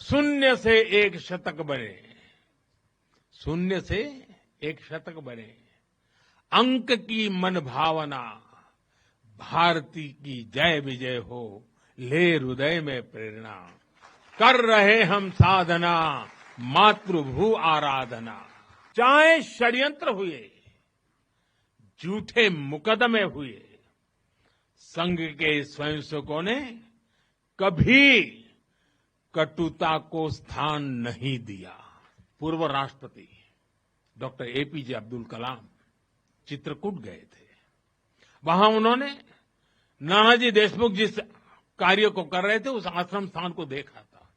शून्य से एक शतक बने, शून्य से एक शतक बने, अंक की मन भावना, भारती की जय विजय हो, ले हृदय में प्रेरणा, कर रहे हम साधना, मातृभू आराधना। चाहे षड्यंत्र हुए, झूठे मुकदमे हुए, संघ के स्वयंसेवकों ने कभी कटुता को स्थान नहीं दिया। पूर्व राष्ट्रपति डॉक्टर एपीजे अब्दुल कलाम चित्रकूट गए थे। वहां उन्होंने नानाजी देशमुख जिस कार्य को कर रहे थे उस आश्रम स्थान को देखा था,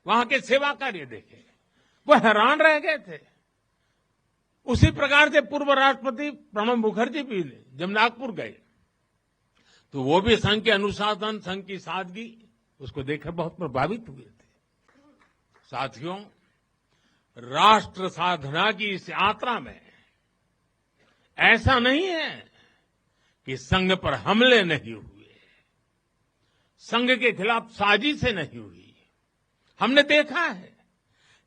वहां के सेवा कार्य देखे, वो हैरान रह गए थे। उसी प्रकार से पूर्व राष्ट्रपति प्रणब मुखर्जी भी जब नागपुर गए तो वो भी संघ के अनुशासन, संघ की सादगी उसको देखकर बहुत प्रभावित हुए थे। साथियों, राष्ट्र साधना की इस यात्रा में ऐसा नहीं है कि संघ पर हमले नहीं हुए, संघ के खिलाफ साजिशें नहीं हुई। हमने देखा है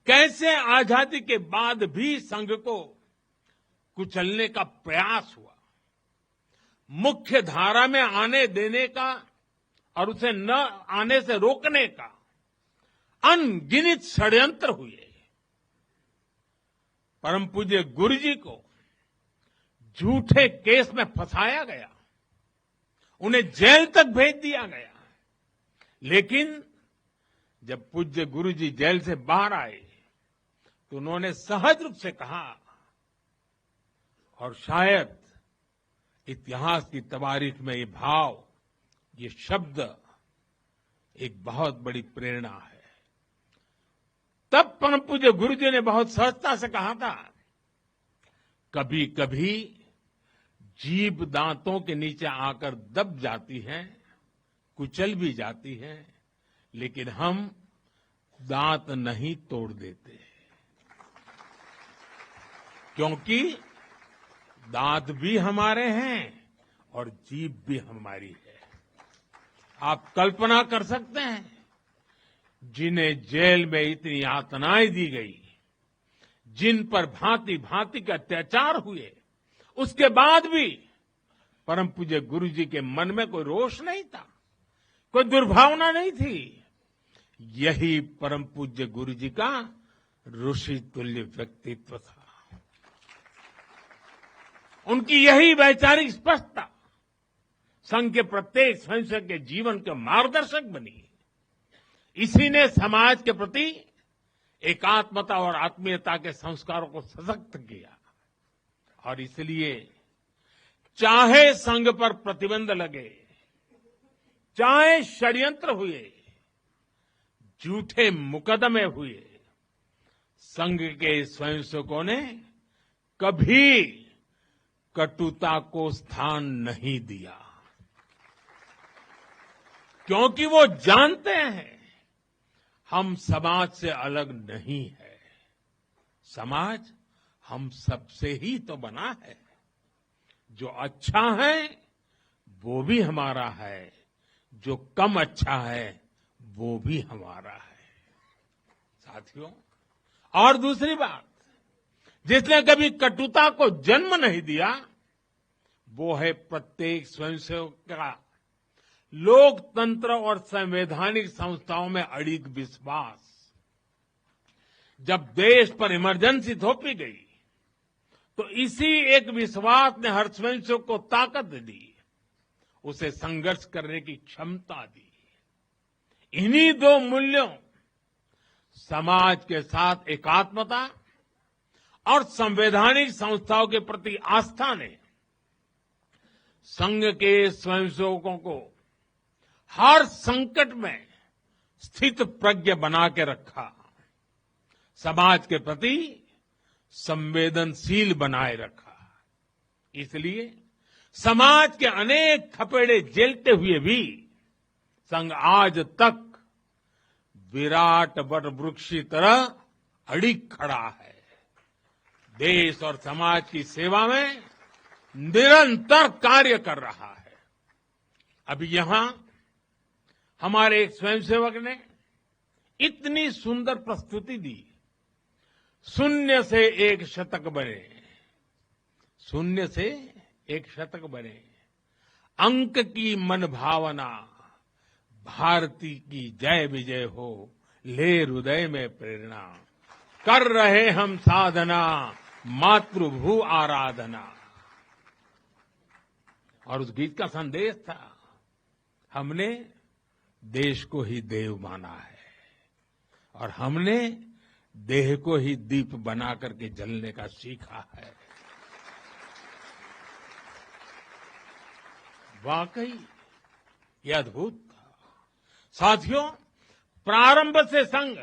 कैसे आजादी के बाद भी संघ को कुचलने का प्रयास हुआ, मुख्य धारा में आने देने का और उसे न आने से रोकने का अनगिनत षड्यंत्र हुए। परम पूज्य गुरु जी को झूठे केस में फंसाया गया, उन्हें जेल तक भेज दिया गया, लेकिन जब पूज्य गुरु जी जेल से बाहर आए तो उन्होंने सहज रूप से कहा, और शायद इतिहास की तवारीख में ये भाव, ये शब्द एक बहुत बड़ी प्रेरणा है। तब परम पूज्य गुरु जी ने बहुत सहजता से कहा था, कभी कभी जीभ दांतों के नीचे आकर दब जाती है, कुचल भी जाती है, लेकिन हम दांत नहीं तोड़ देते, क्योंकि दांत भी हमारे हैं और जीभ भी हमारी है। आप कल्पना कर सकते हैं, जिन्हें जेल में इतनी यातनाएं दी गई, जिन पर भांति भांति के अत्याचार हुए, उसके बाद भी परम पूज्य गुरु जी के मन में कोई रोष नहीं था, कोई दुर्भावना नहीं थी। यही परम पूज्य गुरु जी का ऋषि तुल्य व्यक्तित्व था। उनकी यही वैचारिक स्पष्टता संघ के प्रत्येक स्वयंसेवक के जीवन के मार्गदर्शक बनी। इसी ने समाज के प्रति एकात्मता और आत्मीयता के संस्कारों को सशक्त किया। और इसलिए चाहे संघ पर प्रतिबंध लगे, चाहे षड्यंत्र हुए, झूठे मुकदमे हुए, संघ के स्वयंसेवकों ने कभी कटुता को स्थान नहीं दिया, क्योंकि वो जानते हैं हम समाज से अलग नहीं है। समाज हम सबसे ही तो बना है। जो अच्छा है वो भी हमारा है, जो कम अच्छा है वो भी हमारा है। साथियों, और दूसरी बात, जिसने कभी कटुता को जन्म नहीं दिया, वो है प्रत्येक स्वयंसेवक का लोकतंत्र और संवैधानिक संस्थाओं में अडिग विश्वास। जब देश पर इमरजेंसी थोपी गई तो इसी एक विश्वास ने हर स्वयंसेवक को ताकत दी, उसे संघर्ष करने की क्षमता दी। इन्हीं दो मूल्यों, समाज के साथ एकात्मता और संवैधानिक संस्थाओं के प्रति आस्था ने संघ के स्वयंसेवकों को हर संकट में स्थित प्रज्ञ बना के रखा, समाज के प्रति संवेदनशील बनाए रखा। इसलिए समाज के अनेक थपेड़े झेलते हुए भी संघ आज तक विराट वट वृक्ष की तरह अडिग खड़ा है। देश और समाज की सेवा में निरंतर कार्य कर रहा है। अभी यहां हमारे एक स्वयंसेवक ने इतनी सुंदर प्रस्तुति दी। शून्य से एक शतक बने, शून्य से एक शतक बने, अंक की मन भावना, भारती की जय विजय हो, ले हृदय में प्रेरणा, कर रहे हम साधना, मातृभू आराधना। और उस गीत का संदेश था, हमने देश को ही देव माना है और हमने देह को ही दीप बना करके जलने का सीखा है। वाकई ये अद्भुत था। साथियों, प्रारंभ से संघ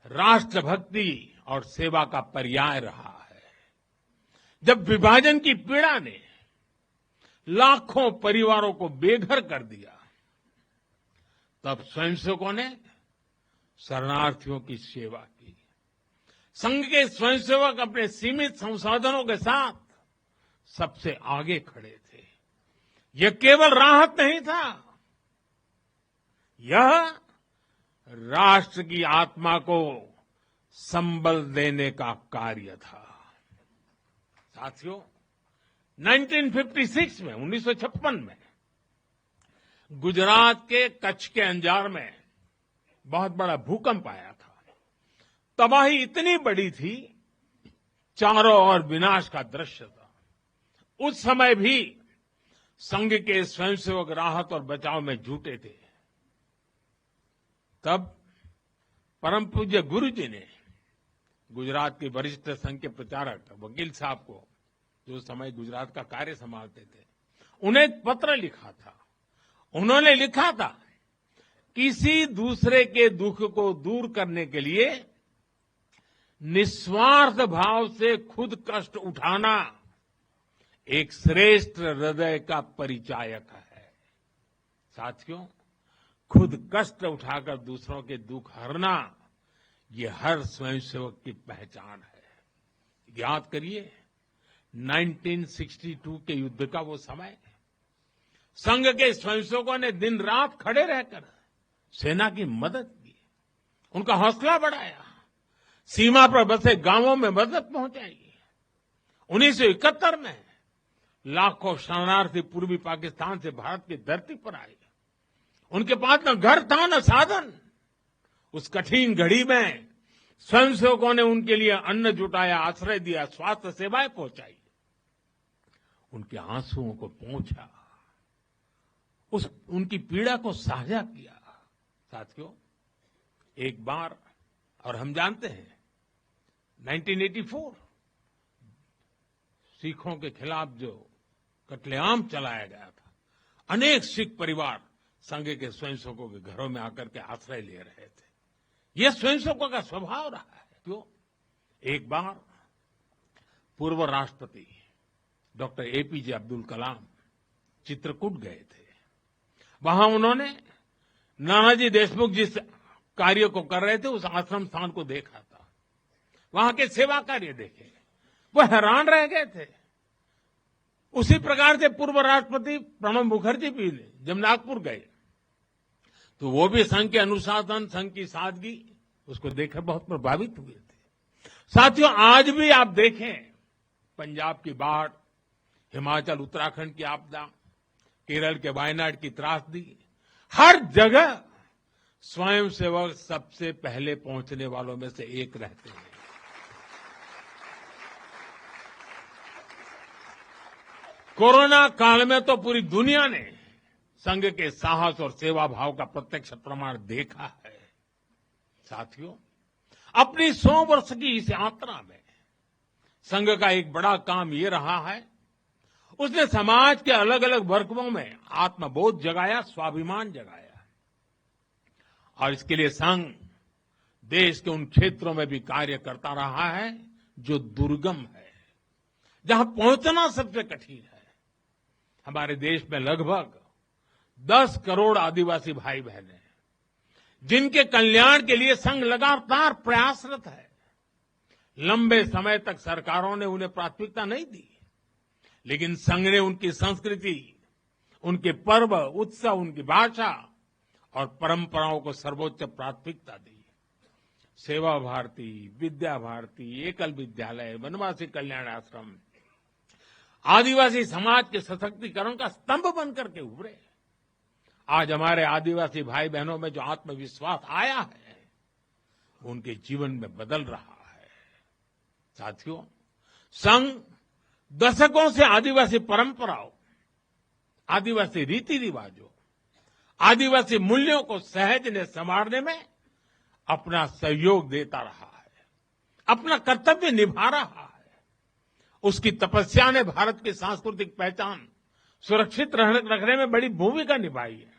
राष्ट्रभक्ति और सेवा का पर्याय रहा है। जब विभाजन की पीड़ा ने लाखों परिवारों को बेघर कर दिया, तब स्वयंसेवकों ने शरणार्थियों की सेवा की। संघ के स्वयंसेवक अपने सीमित संसाधनों के साथ सबसे आगे खड़े थे। यह केवल राहत नहीं था, यह राष्ट्र की आत्मा को संबल देने का कार्य था। साथियों, 1956 में 1956 में गुजरात के कच्छ के अंजार में बहुत बड़ा भूकंप आया था। तबाही इतनी बड़ी थी, चारों ओर विनाश का दृश्य था। उस समय भी संघ के स्वयंसेवक राहत और बचाव में जुटे थे। तब परम पूज्य गुरु जी ने गुजरात के वरिष्ठ संघ के प्रचारक वकील साहब को, जो उस समय गुजरात का कार्य संभालते थे, उन्हें एक पत्र लिखा था। उन्होंने लिखा था, किसी दूसरे के दुख को दूर करने के लिए निस्वार्थ भाव से खुद कष्ट उठाना एक श्रेष्ठ हृदय का परिचायक है। साथियों, खुद कष्ट उठाकर दूसरों के दुख हरना, ये हर स्वयंसेवक की पहचान है। याद करिए 1962 के युद्ध का वो समय, संघ के स्वयंसेवकों ने दिन रात खड़े रहकर सेना की मदद की, उनका हौसला बढ़ाया, सीमा पर बसे गांवों में मदद पहुंचाई। 1971 में लाखों शरणार्थी पूर्वी पाकिस्तान से भारत की धरती पर आए। उनके पास न घर था न साधन। उस कठिन घड़ी में स्वयंसेवकों ने उनके लिए अन्न जुटाया, आश्रय दिया, स्वास्थ्य सेवाएं पहुंचाई, उनके आंसुओं को पोंछा, उनकी पीड़ा को साझा किया। साथियों, एक बार, और हम जानते हैं 1984 सिखों के खिलाफ जो कत्लेआम चलाया गया था, अनेक सिख परिवार संघ के स्वयंसेवकों के घरों में आकर के आश्रय ले रहे थे। यह स्वयंसेवकों का स्वभाव रहा है। क्यों? एक बार पूर्व राष्ट्रपति डॉक्टर एपीजे अब्दुल कलाम चित्रकूट गए थे। वहां उन्होंने नानाजी देशमुख जिस कार्य को कर रहे थे, उस आश्रम स्थान को देखा था, वहां के सेवा कार्य देखे, वो हैरान रह गए थे। उसी प्रकार से पूर्व राष्ट्रपति प्रणब मुखर्जी भी जब नागपुर गए, तो वो भी संघ के अनुशासन, संघ की सादगी, उसको देखकर बहुत प्रभावित हुए थे। साथियों, आज भी आप देखें, पंजाब की बाढ़, हिमाचल उत्तराखंड की आपदा, केरल के वायनाड की त्रासदी, हर जगह स्वयंसेवक सबसे पहले पहुंचने वालों में से एक रहते हैं। कोरोना काल में तो पूरी दुनिया ने संघ के साहस और सेवा भाव का प्रत्यक्ष प्रमाण देखा है। साथियों, अपनी 100 वर्ष की इस यात्रा में संघ का एक बड़ा काम ये रहा है, उसने समाज के अलग अलग वर्गों में आत्मबोध जगाया, स्वाभिमान जगाया। और इसके लिए संघ देश के उन क्षेत्रों में भी कार्य करता रहा है जो दुर्गम है, जहां पहुंचना सबसे कठिन है। हमारे देश में लगभग 10 करोड़ आदिवासी भाई बहन हैं, जिनके कल्याण के लिए संघ लगातार प्रयासरत है। लंबे समय तक सरकारों ने उन्हें प्राथमिकता नहीं दी, लेकिन संघ ने उनकी संस्कृति, उनके पर्व, उत्सव, उनकी भाषा और परंपराओं को सर्वोच्च प्राथमिकता दी। सेवा भारती, विद्या भारती, एकल विद्यालय, वनवासी कल्याण आश्रम आदिवासी समाज के सशक्तिकरण का स्तंभ बनकर के उभरे। आज हमारे आदिवासी भाई बहनों में जो आत्मविश्वास आया है, उनके जीवन में बदल रहा है। साथियों, संघ दशकों से आदिवासी परंपराओं, आदिवासी रीति रिवाजों, आदिवासी मूल्यों को सहजने संवारने में अपना सहयोग देता रहा है, अपना कर्तव्य निभा रहा है। उसकी तपस्या ने भारत की सांस्कृतिक पहचान सुरक्षित रखने में बड़ी भूमिका निभाई है।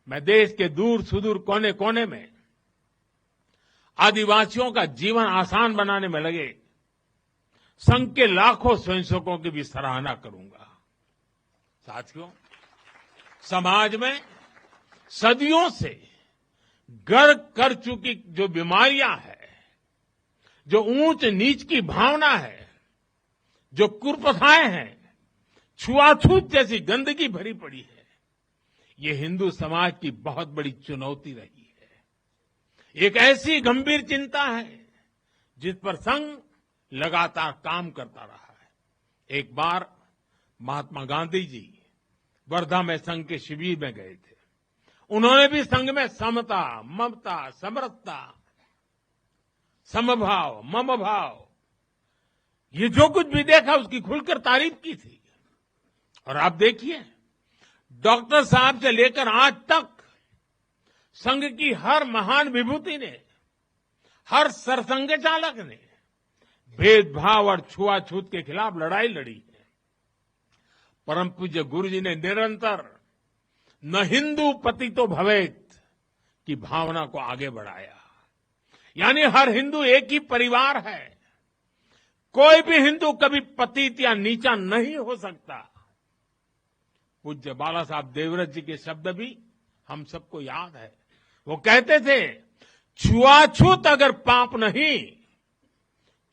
मैं देश के दूर सुदूर कोने कोने में आदिवासियों का जीवन आसान बनाने में लगे संघ के लाखों स्वयंसेवकों की भी सराहना करूंगा। साथियों, समाज में सदियों से गर्क कर चुकी जो बीमारियां हैं, जो ऊंच नीच की भावना है, जो कुप्रथाएं हैं, छुआछूत जैसी गंदगी भरी पड़ी है, ये हिंदू समाज की बहुत बड़ी चुनौती रही है। एक ऐसी गंभीर चिंता है जिस पर संघ लगातार काम करता रहा है। एक बार महात्मा गांधी जी वर्धा में संघ के शिविर में गए थे। उन्होंने भी संघ में समता, ममता, समरसता, समभाव, मम भाव, ये जो कुछ भी देखा उसकी खुलकर तारीफ की थी। और आप देखिए, डॉक्टर साहब से लेकर आज तक संघ की हर महान विभूति ने, हर सरसंघ चालक ने भेदभाव और छुआछूत के खिलाफ लड़ाई लड़ी है। परम पूज्य गुरु जी ने निरंतर न हिंदू पतितो भवेत की भावना को आगे बढ़ाया। यानी हर हिंदू एक ही परिवार है, कोई भी हिंदू कभी पतित या नीचा नहीं हो सकता। पूज्य बाला साहब देवव्रत जी के शब्द भी हम सबको याद है। वो कहते थे, छुआछूत अगर पाप नहीं,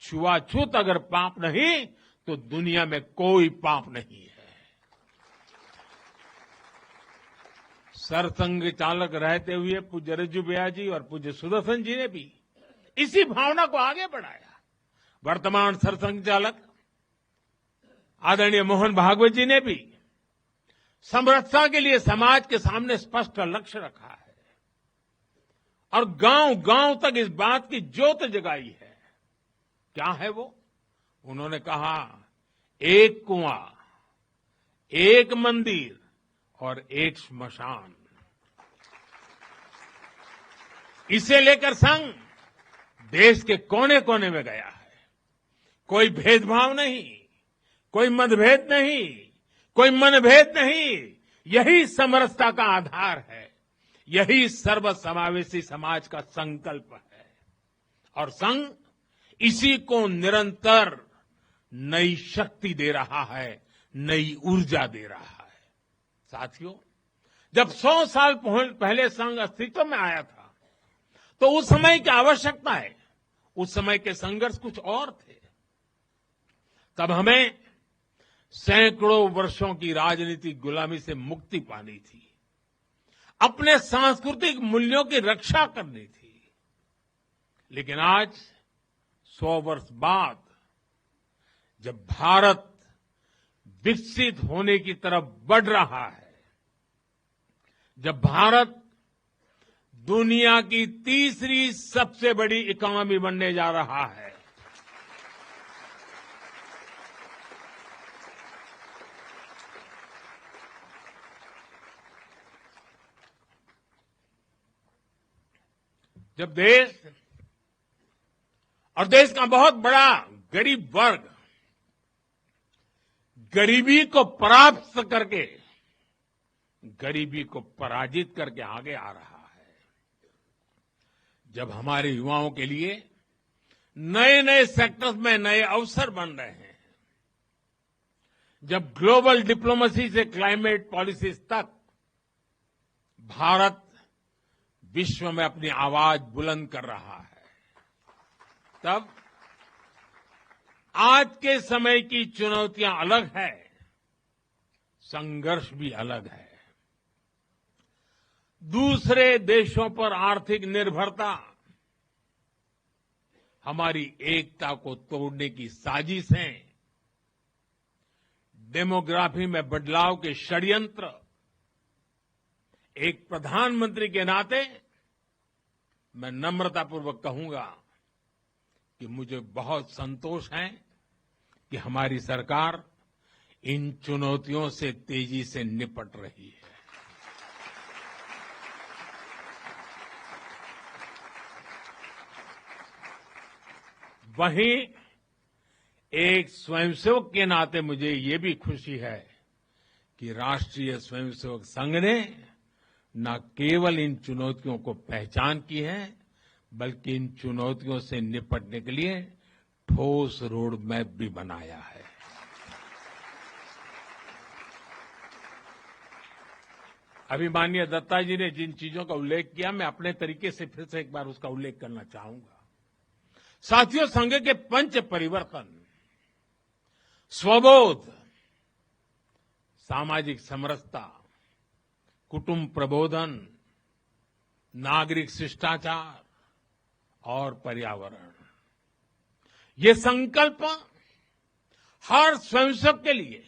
छुआछूत अगर पाप नहीं तो दुनिया में कोई पाप नहीं है। सरसंघ चालक रहते हुए पूज्य रज्जू भैया जी और पूज्य सुदर्शन जी ने भी इसी भावना को आगे बढ़ाया। वर्तमान सरसंघ चालक आदरणीय मोहन भागवत जी ने भी समरसता के लिए समाज के सामने स्पष्ट लक्ष्य रखा है और गांव गांव तक इस बात की ज्योत जगाई है। क्या है वो? उन्होंने कहा, एक कुआं, एक मंदिर और एक श्मशान। इसे लेकर संघ देश के कोने कोने में गया है। कोई भेदभाव नहीं, कोई मतभेद नहीं, कोई मनभेद नहीं। यही समरसता का आधार है, यही सर्वसमावेशी समाज का संकल्प है। और संघ इसी को निरंतर नई शक्ति दे रहा है, नई ऊर्जा दे रहा है। साथियों, जब 100 साल पहले संघ अस्तित्व में आया था तो उस समय की आवश्यकताएं, उस समय के संघर्ष कुछ और थे। तब हमें सैकड़ों वर्षों की राजनीतिक गुलामी से मुक्ति पानी थी, अपने सांस्कृतिक मूल्यों की रक्षा करनी थी। लेकिन आज 100 वर्ष बाद जब भारत विकसित होने की तरफ बढ़ रहा है, जब भारत दुनिया की तीसरी सबसे बड़ी इकोनॉमी बनने जा रहा है, जब देश और देश का बहुत बड़ा गरीब वर्ग गरीबी को परास्त करके, गरीबी को पराजित करके आगे आ रहा है, जब हमारे युवाओं के लिए नए नए सेक्टर्स में नए अवसर बन रहे हैं, जब ग्लोबल डिप्लोमेसी से क्लाइमेट पॉलिसीज तक भारत विश्व में अपनी आवाज बुलंद कर रहा है, तब आज के समय की चुनौतियां अलग है, संघर्ष भी अलग है। दूसरे देशों पर आर्थिक निर्भरता हमारी एकता को तोड़ने की साजिशें, डेमोग्राफी में बदलाव के षड्यंत्र, एक प्रधानमंत्री के नाते मैं नम्रतापूर्वक कहूंगा कि मुझे बहुत संतोष है कि हमारी सरकार इन चुनौतियों से तेजी से निपट रही है। वहीं एक स्वयंसेवक के नाते मुझे ये भी खुशी है कि राष्ट्रीय स्वयंसेवक संघ ने न केवल इन चुनौतियों को पहचान की है, बल्कि इन चुनौतियों से निपटने के लिए ठोस रोड मैप भी बनाया है। अभी माननीय दत्ता जी ने जिन चीजों का उल्लेख किया, मैं अपने तरीके से फिर से एक बार उसका उल्लेख करना चाहूंगा। साथियों, संघ के पंच परिवर्तन, स्वबोध, सामाजिक समरसता, कुटुंब प्रबोधन, नागरिक शिष्टाचार और पर्यावरण, ये संकल्प हर स्वयंसेवक के लिए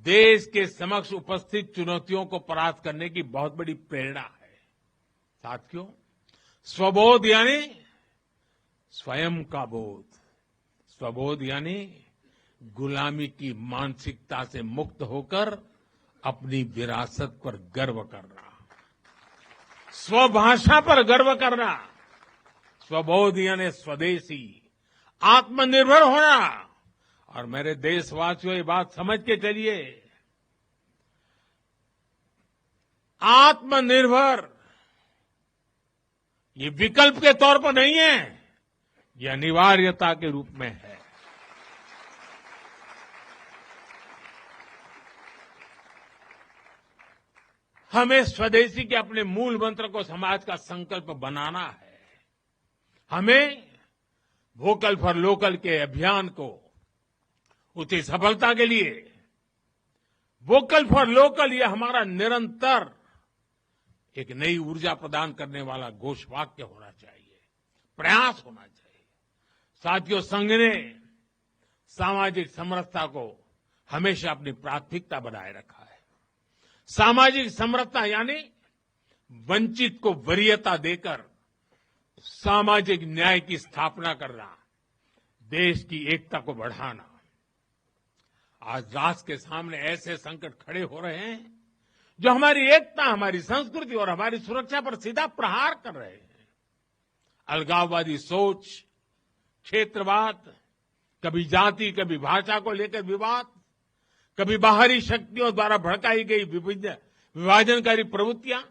देश के समक्ष उपस्थित चुनौतियों को परास्त करने की बहुत बड़ी प्रेरणा है। साथियों, स्वबोध यानी स्वयं का बोध, स्वबोध यानी गुलामी की मानसिकता से मुक्त होकर अपनी विरासत पर गर्व करना, स्वभाषा पर गर्व करना। स्वबोध यानी स्वदेशी, आत्मनिर्भर होना। और मेरे देशवासियों, ये बात समझ के चलिए, आत्मनिर्भर ये विकल्प के तौर पर नहीं है, ये अनिवार्यता के रूप में है। हमें स्वदेशी के अपने मूल मंत्र को समाज का संकल्प बनाना है। हमें वोकल फॉर लोकल के अभियान को उसकी सफलता के लिए वोकल फॉर लोकल ये हमारा निरंतर एक नई ऊर्जा प्रदान करने वाला घोषवाक्य होना चाहिए, प्रयास होना चाहिए। साथियों, संघ ने सामाजिक समरसता को हमेशा अपनी प्राथमिकता बनाए रखा है। सामाजिक समरसता यानी वंचित को वरीयता देकर सामाजिक न्याय की स्थापना करना, देश की एकता को बढ़ाना। आज राष्ट्र के सामने ऐसे संकट खड़े हो रहे हैं जो हमारी एकता, हमारी संस्कृति और हमारी सुरक्षा पर सीधा प्रहार कर रहे हैं। अलगाववादी सोच, क्षेत्रवाद, कभी जाति, कभी भाषा को लेकर विवाद, कभी बाहरी शक्तियों द्वारा भड़काई गई विभाजनकारी प्रवृत्तियां,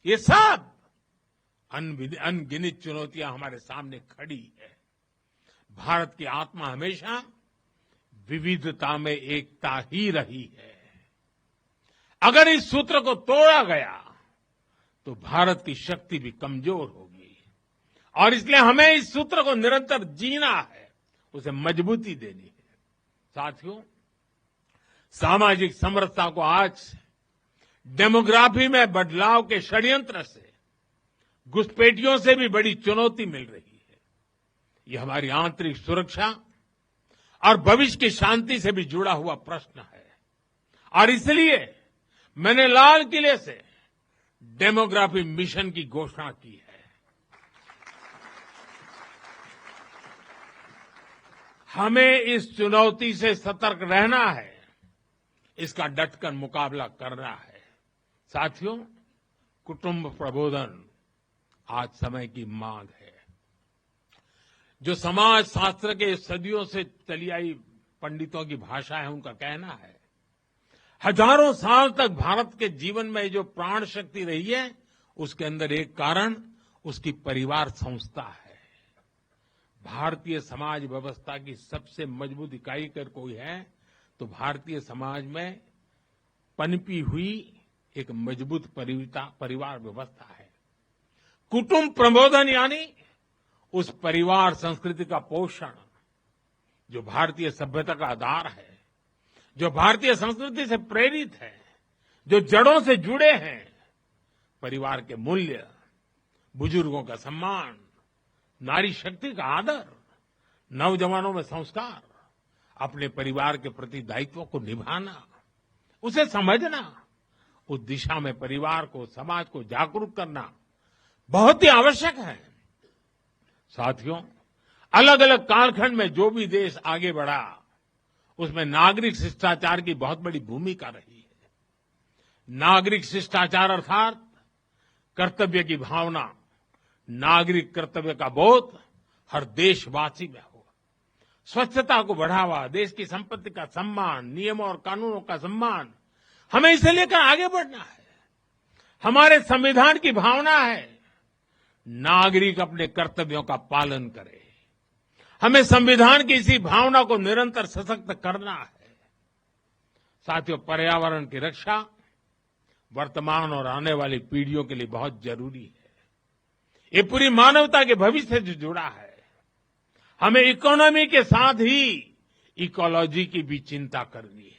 ये सब अनगिनत चुनौतियां हमारे सामने खड़ी है। भारत की आत्मा हमेशा विविधता में एकता ही रही है। अगर इस सूत्र को तोड़ा गया तो भारत की शक्ति भी कमजोर होगी, और इसलिए हमें इस सूत्र को निरंतर जीना है, उसे मजबूती देनी है। साथियों, सामाजिक समरसता को आज डेमोग्राफी में बदलाव के षड्यंत्र से, घुसपैठियों से भी बड़ी चुनौती मिल रही है। ये हमारी आंतरिक सुरक्षा और भविष्य की शांति से भी जुड़ा हुआ प्रश्न है, और इसलिए मैंने लाल किले से डेमोग्राफी मिशन की घोषणा की है। हमें इस चुनौती से सतर्क रहना है, इसका डटकर मुकाबला करना है। साथियों, कुटुंब प्रबोधन आज समय की मांग है। जो समाज शास्त्र के सदियों से चली आई पंडितों की भाषा है, उनका कहना है, हजारों साल तक भारत के जीवन में जो प्राण शक्ति रही है, उसके अंदर एक कारण उसकी परिवार संस्था है। भारतीय समाज व्यवस्था की सबसे मजबूत इकाई अगर कोई है तो भारतीय समाज में पनपी हुई एक मजबूत परिवार व्यवस्था है। कुटुंब प्रबोधन यानी उस परिवार संस्कृति का पोषण जो भारतीय सभ्यता का आधार है, जो भारतीय संस्कृति से प्रेरित है, जो जड़ों से जुड़े हैं, परिवार के मूल्य, बुजुर्गों का सम्मान, नारी शक्ति का आदर, नौजवानों में संस्कार, अपने परिवार के प्रति दायित्व को निभाना, उसे समझना, उस दिशा में परिवार को, समाज को जागरूक करना बहुत ही आवश्यक है। साथियों, अलग अलग कालखंड में जो भी देश आगे बढ़ा, उसमें नागरिक शिष्टाचार की बहुत बड़ी भूमिका रही है। नागरिक शिष्टाचार अर्थात कर्तव्य की भावना, नागरिक कर्तव्य का बोध हर देशवासी में हो। स्वच्छता को बढ़ावा, देश की संपत्ति का सम्मान, नियमों और कानूनों का सम्मान, हमें इसे लेकर आगे बढ़ना है। हमारे संविधान की भावना है नागरिक अपने कर्तव्यों का पालन करे। हमें संविधान की इसी भावना को निरंतर सशक्त करना है। साथियों, पर्यावरण की रक्षा वर्तमान और आने वाली पीढ़ियों के लिए बहुत जरूरी है। ये पूरी मानवता के भविष्य से जुड़ा है। हमें इकोनॉमी के साथ ही इकोलॉजी की भी चिंता करनी है।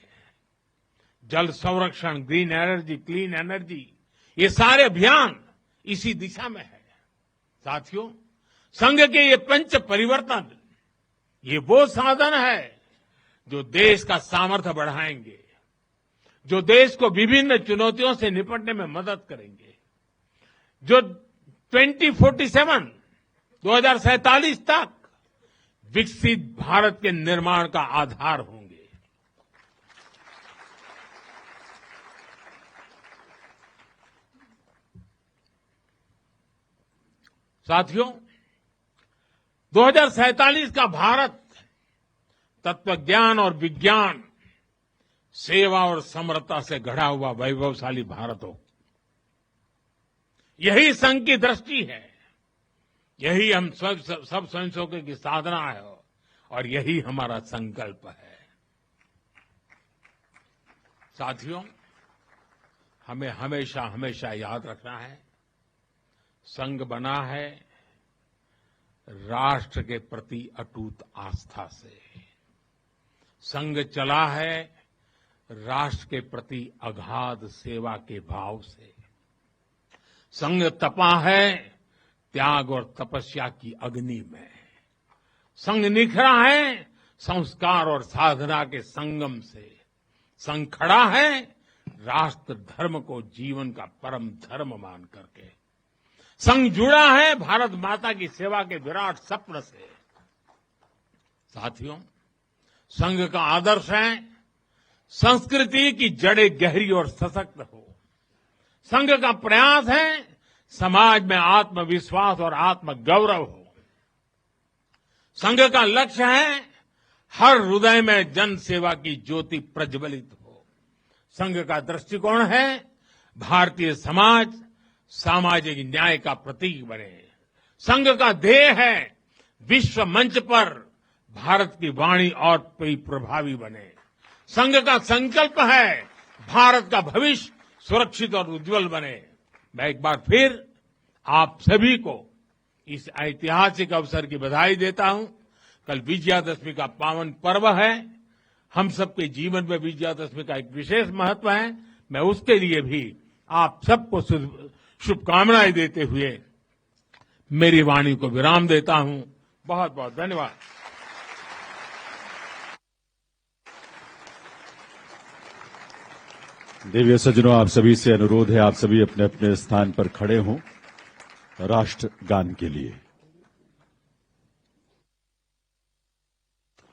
जल संरक्षण, ग्रीन एनर्जी, क्लीन एनर्जी, ये सारे अभियान इसी दिशा में है। साथियों, संघ के ये पंच परिवर्तन, ये वो साधन है जो देश का सामर्थ्य बढ़ाएंगे, जो देश को विभिन्न चुनौतियों से निपटने में मदद करेंगे, जो 2047 तक विकसित भारत के निर्माण का आधार होंगे। साथियों, 2047 का भारत तत्वज्ञान और विज्ञान, सेवा और समरसता से गढ़ा हुआ वैभवशाली भारत हो। यही संघ की दृष्टि है, यही हम सब स्वयंसेवकों की साधना है और यही हमारा संकल्प है। साथियों, हमें हमेशा हमेशा याद रखना है, संघ बना है राष्ट्र के प्रति अटूट आस्था से। संघ चला है राष्ट्र के प्रति अगाध सेवा के भाव से। संघ तपा है त्याग और तपस्या की अग्नि में। संघ निखरा है संस्कार और साधना के संगम से। संघ खड़ा है राष्ट्र धर्म को जीवन का परम धर्म मान करके। संघ जुड़ा है भारत माता की सेवा के विराट स्वप्न से। साथियों, संघ का आदर्श है संस्कृति की जड़ें गहरी और सशक्त हो। संघ का प्रयास है समाज में आत्मविश्वास और आत्मगौरव हो। संघ का लक्ष्य है हर हृदय में जन सेवा की ज्योति प्रज्वलित हो। संघ का दृष्टिकोण है भारतीय समाज सामाजिक न्याय का प्रतीक बने। संघ का ध्येय है विश्व मंच पर भारत की वाणी और प्रभावी बने। संघ का संकल्प है भारत का भविष्य सुरक्षित और उज्जवल बने। मैं एक बार फिर आप सभी को इस ऐतिहासिक अवसर की बधाई देता हूं। कल विजयादशमी का पावन पर्व है। हम सबके जीवन में विजयादशमी का एक विशेष महत्व है। मैं उसके लिए भी आप सबको शुभकामनाएं देते हुए मेरी वाणी को विराम देता हूं। बहुत बहुत धन्यवाद। देवीय सज्जनों, आप सभी से अनुरोध है, आप सभी अपने अपने स्थान पर खड़े हों राष्ट्र गान के लिए।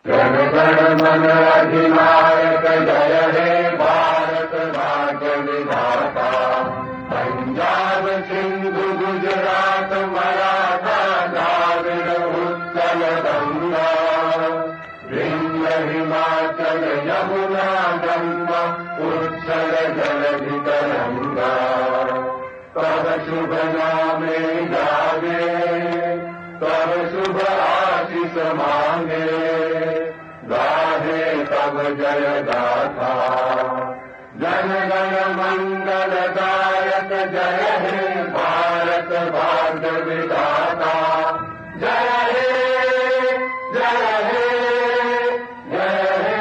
जन गण मन अधिनायक जय हे भारत भाग्य विधाता। पंजाब सिंधु गुजरात मराठा द्राविड़ उत्कल गंगा। विंध्य हिमाचल यमुना गंगा उत्कल जलधि तरंगा। तब शुभ नामे गावे तब शुभ आशीष मांगे। गाहे तब जय गाथा जन गण मंगल दायक जय हे भारत भाग्य विधाता। जय हे जय हे जय हे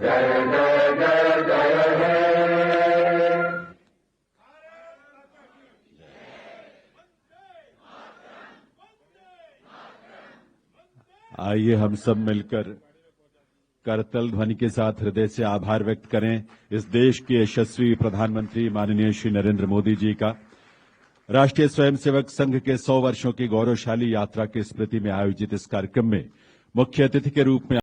जय जय जय जय हे। आइए हम सब मिलकर करतल ध्वनि के साथ हृदय से आभार व्यक्त करें इस देश के यशस्वी प्रधानमंत्री माननीय श्री नरेंद्र मोदी जी का। राष्ट्रीय स्वयंसेवक संघ के 100 वर्षों की गौरवशाली यात्रा की स्मृति में आयोजित इस कार्यक्रम में मुख्य अतिथि के रूप में